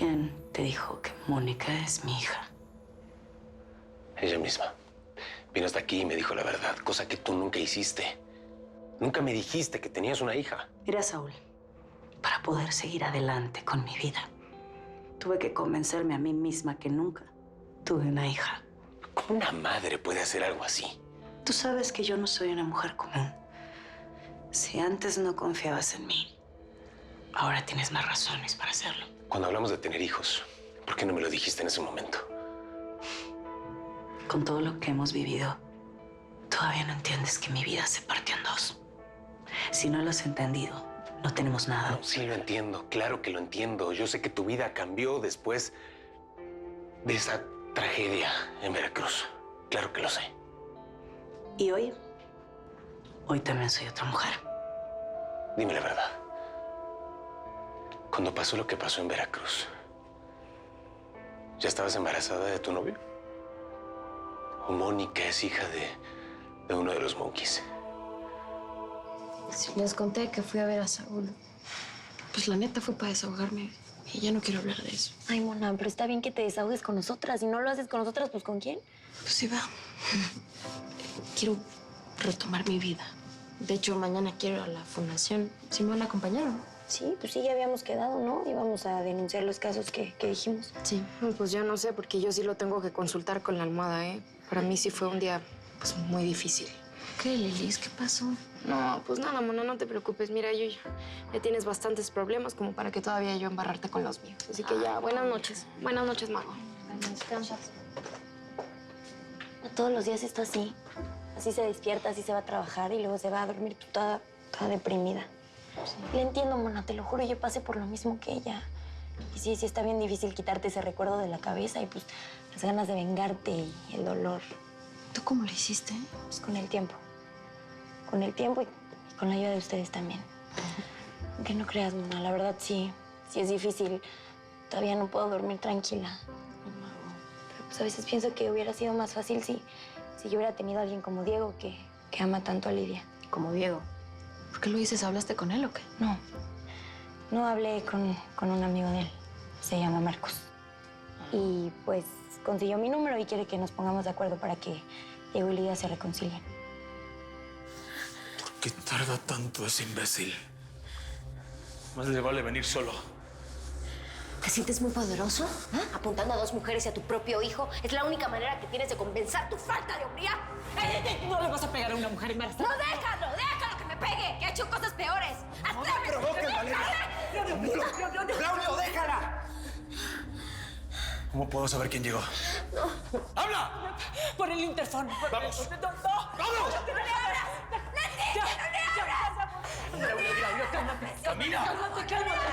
¿Quién te dijo que Mónica es mi hija? Ella misma. Vino hasta aquí y me dijo la verdad, cosa que tú nunca hiciste. Nunca me dijiste que tenías una hija. Mira, Saúl, para poder seguir adelante con mi vida, tuve que convencerme a mí misma que nunca tuve una hija. ¿Cómo una madre puede hacer algo así? Tú sabes que yo no soy una mujer común. Si antes no confiabas en mí, ahora tienes más razones para hacerlo. Cuando hablamos de tener hijos, ¿por qué no me lo dijiste en ese momento? Con todo lo que hemos vivido, todavía no entiendes que mi vida se partió en dos. Si no lo has entendido, no tenemos nada. No, sí lo entiendo, claro que lo entiendo. Yo sé que tu vida cambió después de esa tragedia en Veracruz. Claro que lo sé. ¿Y hoy? Hoy también soy otra mujer. Dime la verdad. Cuando pasó lo que pasó en Veracruz, ¿ya estabas embarazada de tu novio? ¿O Mónica es hija de uno de los monkeys? Si les conté que fui a ver a Saúl, pues la neta fue para desahogarme y ya no quiero hablar de eso. Ay, Mona, pero está bien que te desahogues con nosotras. Si no lo haces con nosotras, pues ¿con quién? Pues sí, va. Quiero retomar mi vida. De hecho, mañana quiero ir a la fundación. ¿Sí me van a acompañar o no? Sí, pues sí, ya habíamos quedado, ¿no? Íbamos a denunciar los casos que dijimos. Sí. Pues ya no sé, porque yo sí lo tengo que consultar con la almohada, ¿eh? Para mí sí fue un día, pues, muy difícil. ¿Qué, Lilis? ¿Qué pasó? No, pues nada, Mona, no te preocupes. Mira, ya tienes bastantes problemas como para que todavía yo embarrarte con los míos. Así que ya, buenas noches. Buenas noches, Mago. Descansas. Todos los días está así. Así se despierta, así se va a trabajar y luego se va a dormir toda deprimida. Sí. Le entiendo, Mona, te lo juro, yo pasé por lo mismo que ella. Y sí, está bien difícil quitarte ese recuerdo de la cabeza y pues las ganas de vengarte y el dolor. ¿Tú cómo lo hiciste? Pues con el tiempo. Con el tiempo y con la ayuda de ustedes también. Aunque no creas, Mona, la verdad sí es difícil. Todavía no puedo dormir tranquila. Pero pues a veces pienso que hubiera sido más fácil si yo hubiera tenido a alguien como Diego que ama tanto a Lidia. ¿Como Diego? ¿Por qué lo dices? ¿Hablaste con él o qué? No hablé con un amigo de él. Se llama Marcos. Y pues consiguió mi número y quiere que nos pongamos de acuerdo para que Diego y Lidia se reconcilien. ¿Por qué tarda tanto ese imbécil? Más le vale venir solo. ¿Te sientes muy poderoso? ¿Ah? Apuntando a dos mujeres y a tu propio hijo. Es la única manera que tienes de compensar tu falta de hombría. No le vas a pegar a una mujer embarazada. ¡No, déjalo que me pegue! ¡Que ha hecho cosas peores! ¡No me provoques, Valeria! ¡Braulio, déjala! ¿Cómo puedo saber quién llegó? No. ¡Habla! Por el interfón. ¡Vamos! ¡No! ¡Vamos! ¡No le abras! Braulio, cálmate. ¡Camina! Cálmate.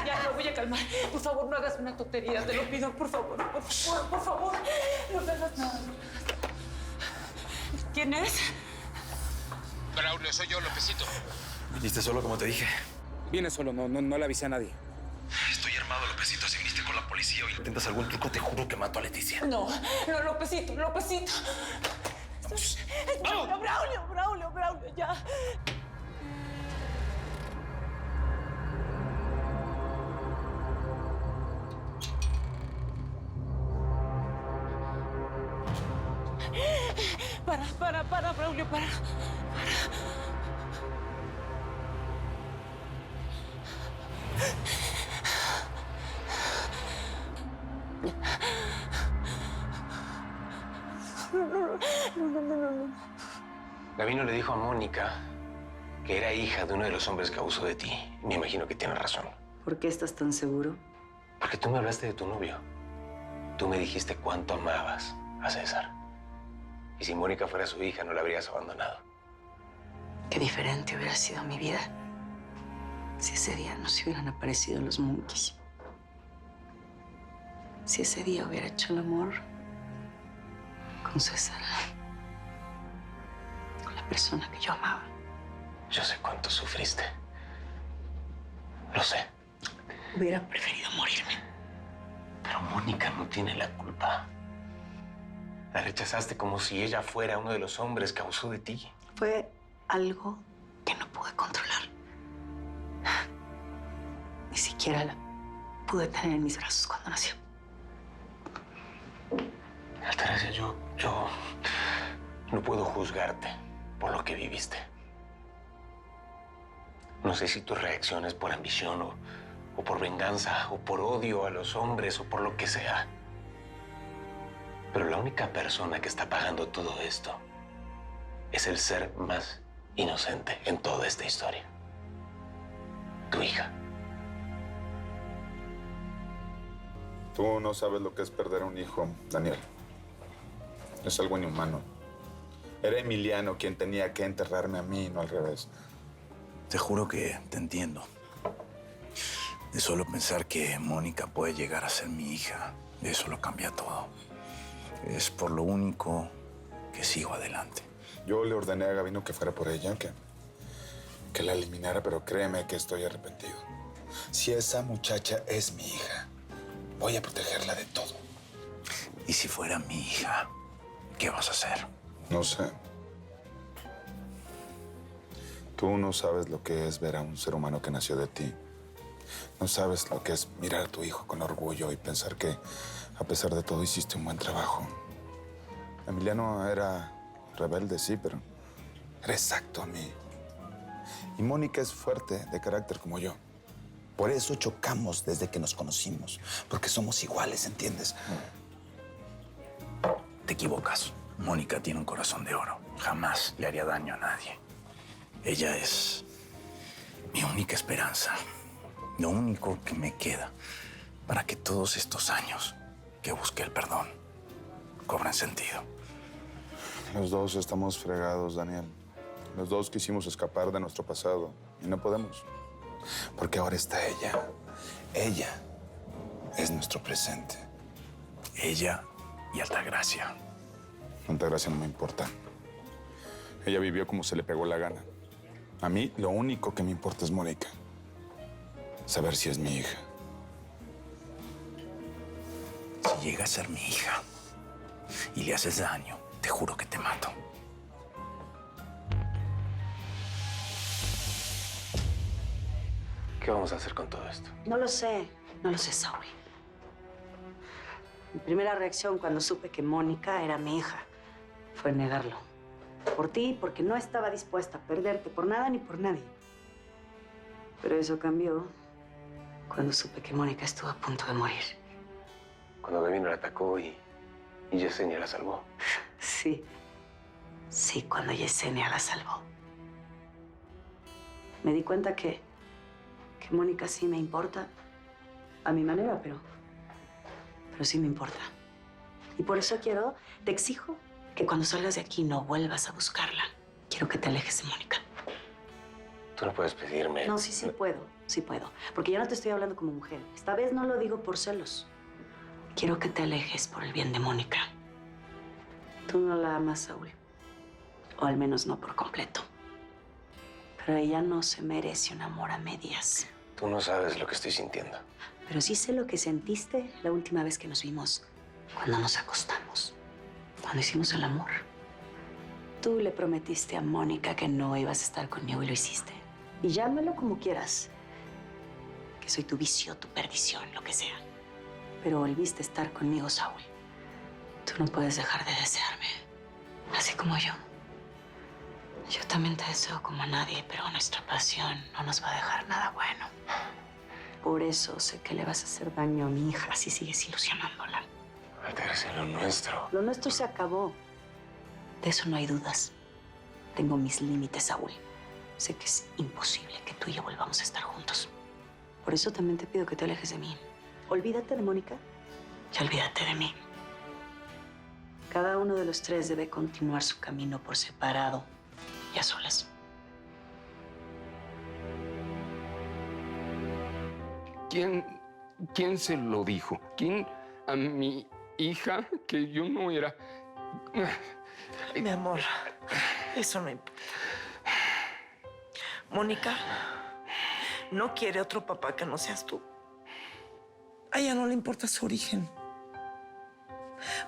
Ya, lo voy a calmar. Por favor, no hagas una tontería. Te lo pido, por favor. Por favor. No me hagas nada. ¿Quién es? Braulio, soy yo, Lópezito. ¿Viniste solo como te dije? Vine solo, no le avisé a nadie. Estoy armado, Lópezito. Si viniste con la policía o intentas algún truco, te juro que mato a Leticia. No, Lópezito. Braulio, ya. Para, Braulio, para. No. Gabino le dijo a Mónica que era hija de uno de los hombres que abusó de ti. Me imagino que tiene razón. ¿Por qué estás tan seguro? Porque tú me hablaste de tu novio. Tú me dijiste cuánto amabas a César. Y si Mónica fuera su hija, no la habrías abandonado. Qué diferente hubiera sido mi vida si ese día no se hubieran aparecido los monkeys. Si ese día hubiera hecho el amor con César, con la persona que yo amaba. Yo sé cuánto sufriste. Lo sé. Hubiera preferido morirme. Pero Mónica no tiene la culpa. La rechazaste como si ella fuera uno de los hombres que abusó de ti. Fue algo que no pude controlar. Ni siquiera pude tener en mis brazos cuando nació. Altagracia, yo no puedo juzgarte por lo que viviste. No sé si tu reacción es por ambición o por venganza o por odio a los hombres o por lo que sea. Pero la única persona que está pagando todo esto es el ser más inocente en toda esta historia. Tu hija. Tú no sabes lo que es perder a un hijo, Daniel. Es algo inhumano. Era Emiliano quien tenía que enterrarme a mí, no al revés. Te juro que te entiendo. De solo pensar que Mónica puede llegar a ser mi hija, eso lo cambia todo. Es por lo único que sigo adelante. Yo le ordené a Gabino que fuera por ella, que la eliminara, pero créeme que estoy arrepentido. Si esa muchacha es mi hija, voy a protegerla de todo. ¿Y si fuera mi hija, qué vas a hacer? No sé. Tú no sabes lo que es ver a un ser humano que nació de ti. No sabes lo que es mirar a tu hijo con orgullo y pensar que, a pesar de todo, hiciste un buen trabajo. Emiliano era rebelde, sí, pero era exacto a mí. Y Mónica es fuerte, de carácter como yo. Por eso chocamos desde que nos conocimos, porque somos iguales, ¿entiendes? Te equivocas. Mónica tiene un corazón de oro. Jamás le haría daño a nadie. Ella es mi única esperanza. Lo único que me queda para que todos estos años que busqué el perdón cobren sentido. Los dos estamos fregados, Daniel. Los dos quisimos escapar de nuestro pasado y no podemos. Porque ahora está ella. Ella es nuestro presente. Ella y Altagracia. Altagracia no me importa. Ella vivió como se le pegó la gana. A mí lo único que me importa es Mónica. Saber si es mi hija. Si llega a ser mi hija y le haces daño, te juro que te mato. ¿Qué vamos a hacer con todo esto? No lo sé, Saúl. Mi primera reacción cuando supe que Mónica era mi hija fue negarlo. Por ti, porque no estaba dispuesta a perderte por nada ni por nadie. Pero eso cambió cuando supe que Mónica estuvo a punto de morir. Cuando Gabino la atacó y Yesenia la salvó. Sí, cuando Yesenia la salvó. Me di cuenta que Mónica sí me importa, a mi manera, pero sí me importa. Y por eso te exijo que cuando salgas de aquí no vuelvas a buscarla. Quiero que te alejes de Mónica. Tú no puedes pedirme... No, sí puedo. Porque ya no te estoy hablando como mujer. Esta vez no lo digo por celos. Quiero que te alejes por el bien de Mónica. Tú no la amas, Saúl. O al menos no por completo. Pero ella no se merece un amor a medias. Tú no sabes lo que estoy sintiendo. Pero sí sé lo que sentiste la última vez que nos vimos, cuando nos acostamos, cuando hicimos el amor. Tú le prometiste a Mónica que no ibas a estar conmigo y lo hiciste. Y llámalo como quieras. Que soy tu vicio, tu perdición, lo que sea. Pero volviste a estar conmigo, Saúl. Tú no puedes dejar de desearme, así como yo. Yo también te deseo como a nadie, pero nuestra pasión no nos va a dejar nada bueno. Por eso sé que le vas a hacer daño a mi hija si sigues ilusionándola. Altagracia, lo nuestro. Lo nuestro se acabó. De eso no hay dudas. Tengo mis límites, Saúl. Sé que es imposible que tú y yo volvamos a estar juntos. Por eso también te pido que te alejes de mí. Olvídate de Mónica y olvídate de mí. Cada uno de los tres debe continuar su camino por separado y a solas. ¿Quién se lo dijo? ¿Quién a mi hija que yo no era? Mi amor, eso no importa. Mónica no quiere otro papá que no seas tú. A ella no le importa su origen.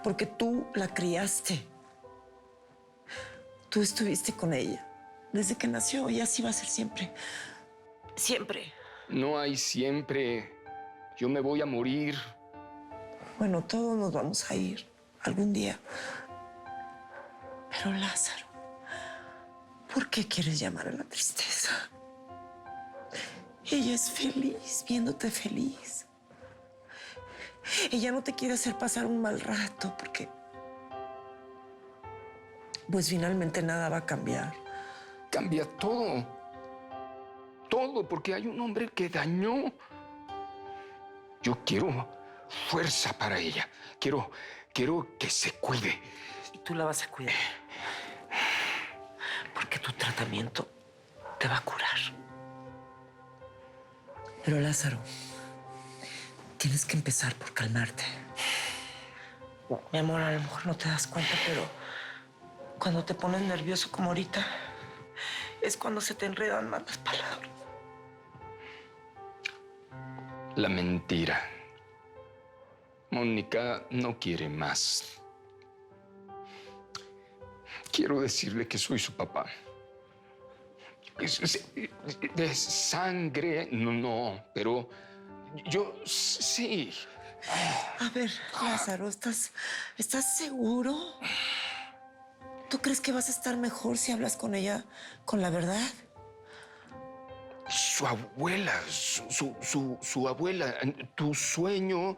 Porque tú la criaste. Tú estuviste con ella desde que nació y así va a ser siempre. Siempre. No hay siempre, Yo me voy a morir. Bueno, todos nos vamos a ir algún día. Pero Lázaro, ¿por qué quieres llamar a la tristeza? Ella es feliz, viéndote feliz. Ella no te quiere hacer pasar un mal rato porque... pues finalmente nada va a cambiar. Cambia todo. Todo, porque hay un hombre que dañó. Yo quiero fuerza para ella. Quiero que se cuide. Y tú la vas a cuidar. Porque tu tratamiento te va a curar. Pero Lázaro, tienes que empezar por calmarte. Mi amor, a lo mejor no te das cuenta, pero cuando te pones nervioso como ahorita, es cuando se te enredan más las palabras. La mentira. Mónica no quiere más. Quiero decirle que soy su papá. De sangre, no, pero yo sí. A ver, Lázaro, ¿estás seguro? ¿Tú crees que vas a estar mejor si hablas con ella con la verdad? Su abuela, su abuela, tu sueño,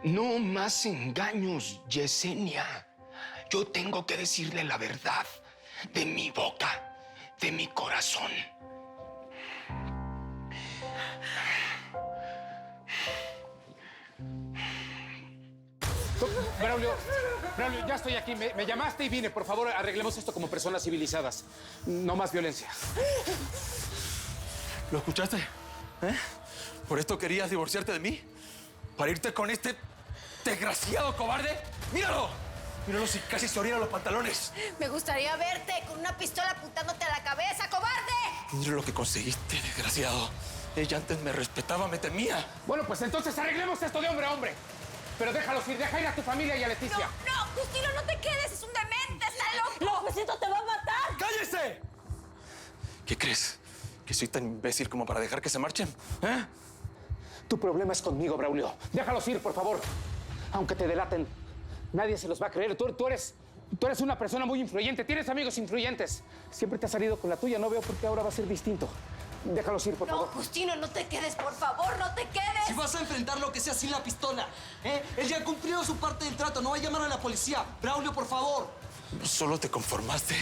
no más engaños, Yesenia. Yo tengo que decirle la verdad de mi boca, de mi corazón. Braulio, ya estoy aquí. Me llamaste y vine. Por favor, arreglemos esto como personas civilizadas. No más violencia. ¿Lo escuchaste? ¿Eh? ¿Por esto querías divorciarte de mí? ¿Para irte con este desgraciado cobarde? ¡Míralo! Míralo si casi se orina los pantalones. Me gustaría verte con una pistola apuntándote a la cabeza, cobarde. Mira lo que conseguiste, desgraciado. Ella antes me respetaba, me temía. Bueno, pues entonces arreglemos esto de hombre a hombre. Pero déjalos ir, deja ir a tu familia y a Leticia. No, Justino, no te quedes, es un demente, está loco. ¡Lópezito te va a matar! ¡Cállese! ¿Qué crees? ¿Que soy tan imbécil como para dejar que se marchen? ¿Eh? Tu problema es conmigo, Braulio. Déjalos ir, por favor. Aunque te delaten, nadie se los va a creer. Tú eres una persona muy influyente. Tienes amigos influyentes. Siempre te has salido con la tuya. No veo por qué ahora va a ser distinto. Déjalos ir, por favor. No, Justino, no te quedes, por favor, no te quedes. Si vas a enfrentar lo que sea sin la pistola, ¿eh? Él ya ha cumplido su parte del trato. No va a llamar a la policía. Braulio, por favor. Solo te conformaste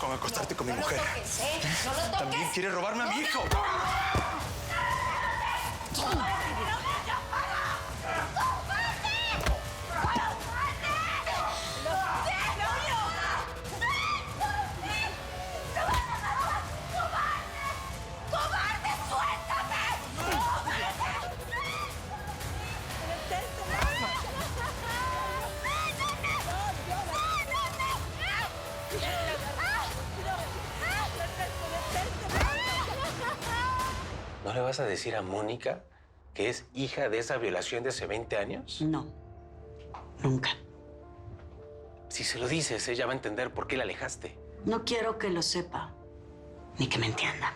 con acostarte con mi mujer. No lo toques, ¿eh? No lo toques. También quiere robarme a mi hijo. ¿No le vas a decir a Mónica que es hija de esa violación de hace 20 años? No, nunca. Si se lo dices, ella va a entender por qué la alejaste. No quiero que lo sepa, ni que me entienda.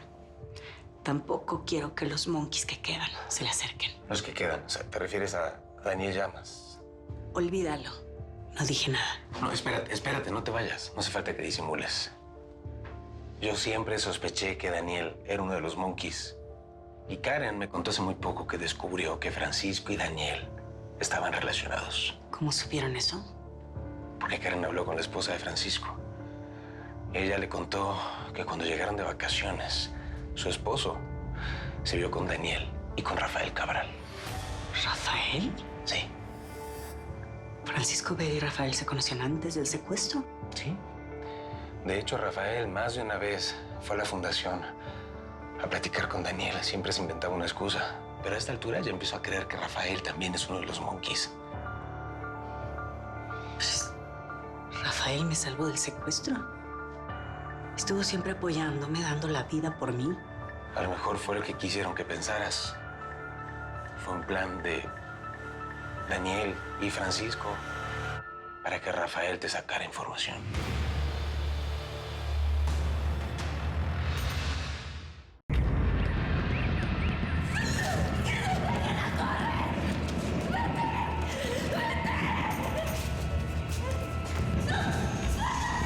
Tampoco quiero que los monkeys que quedan se le acerquen. Los que quedan, o sea, te refieres a Daniel Llamas. Olvídalo. No dije nada. No, espérate, no te vayas. No hace falta que disimules. Yo siempre sospeché que Daniel era uno de los monkeys. Y Karen me contó hace muy poco que descubrió que Francisco y Daniel estaban relacionados. ¿Cómo supieron eso? Porque Karen habló con la esposa de Francisco. Ella le contó que cuando llegaron de vacaciones, su esposo se vio con Daniel y con Rafael Cabral. ¿Rafael? Sí. ¿Francisco Vega y Rafael se conocían antes del secuestro? Sí. De hecho, Rafael más de una vez fue a la fundación a platicar con Daniel. Siempre se inventaba una excusa. Pero a esta altura ya empezó a creer que Rafael también es uno de los monkeys. Pues, Rafael me salvó del secuestro. Estuvo siempre apoyándome, dando la vida por mí. A lo mejor fue lo que quisieron que pensaras. Fue un plan de Daniel y Francisco para que Rafael te sacara información.